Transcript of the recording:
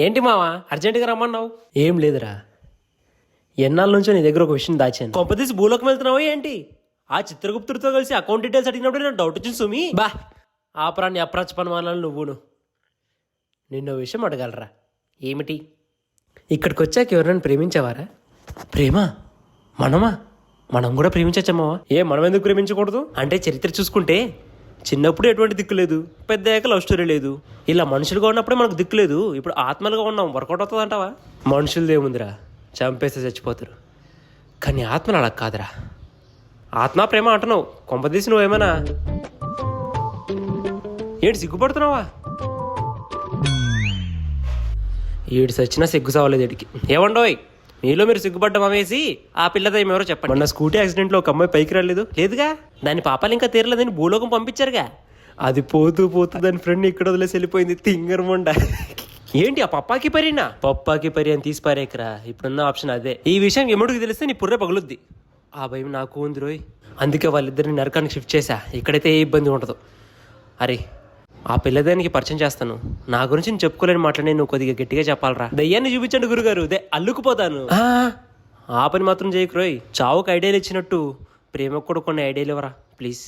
ఏంటి మావా అర్జెంటుగా రమ్మన్నావు? ఏం లేదురా, ఎన్నాళ్ళ నుంచో నీ దగ్గర ఒక విషయం దాచాను. కొంపదీసి భూలోకం వెళ్తున్నావా ఏంటి? ఆ చిత్రగుప్తుడితో కలిసి అకౌంట్ డీటెయిల్స్ అడిగినప్పుడు నాకు డౌట్ వచ్చింది సుమి. బా ఆపరాన్ని అప్రాచ పనమానాలు నువ్వును. నిన్నో విషయం అడగలరా? ఏమిటి? ఇక్కడికి వచ్చాక ఎవరైనా ప్రేమించావారా? ప్రేమ మనమా? మనం కూడా ప్రేమించచ్చమ్మావా? మనం ఎందుకు ప్రేమించకూడదు? అంటే చరిత్ర చూసుకుంటే చిన్నప్పుడు ఎటువంటి దిక్కు లేదు, పెద్ద అయ్యాక లవ్ స్టోరీ లేదు. ఇలా మనుషులుగా ఉన్నప్పుడే మనకు దిక్కు లేదు, ఇప్పుడు ఆత్మలుగా ఉన్నాం, వర్కౌట్ అవుతుంది అంటావా? మనుషులది ఏముందిరా, చంపేస్తే చచ్చిపోతారు. కానీ ఆత్మలు అలా కాదురా. ఆత్మ ప్రేమ అంటున్నావు, కొంపదీసి నువ్వేమైనా ఏంటి సిగ్గుపడుతున్నావా? ఏడు సచ్చినా సిగ్గు సావలేదు వీడికి. ఏమండోయ్, మీలో మీరు సిగ్గుపడ్డం అవేసి ఆ పిల్లతో ఏమెవరో చెప్పండి. మొన్న స్కూటీ యాక్సిడెంట్లో ఒక అమ్మాయి పైకి రాలేదు లేదుగా, దాని పాపాలు ఇంకా తీరలేదని భూలోకం పంపించారుగా. అది పోతూ పోతూ దాని ఫ్రెండ్ ఇక్కడ వదిలేసి వెళ్ళిపోయింది. తింగరమండ. ఏంటి ఆ పప్పాకి పరినా? పప్పాకి పరి అని తీసి పారేకరా, ఇప్పుడున్న ఆప్షన్ అదే. ఈ విషయం ఎముడికి తెలిస్తే నీ పుర్రే పగులుద్ది. ఆ భయం నాకు ఉంది రోయ్, అందుకే వాళ్ళిద్దరిని నరకానికి షిఫ్ట్ చేశా. ఇక్కడైతే ఏ ఇబ్బంది ఉండదు. అరే ఆ పిల్లదానికి పరిచయం చేస్తాను. నా గురించి నేను చెప్పుకోలేని మాటలనే నువ్వు కొద్దిగా గట్టిగా చెప్పాలరా. దయ్యాన్ని చూపించండి గురుగారు, అల్లుకుపోతాను. ఆ పని మాత్రం చేయకు రోయ్. చావుకు ఐడియాలు ఇచ్చినట్టు ప్రేమకు కూడా కొన్ని ఐడియాలు ఇవ్వరా ప్లీజ్.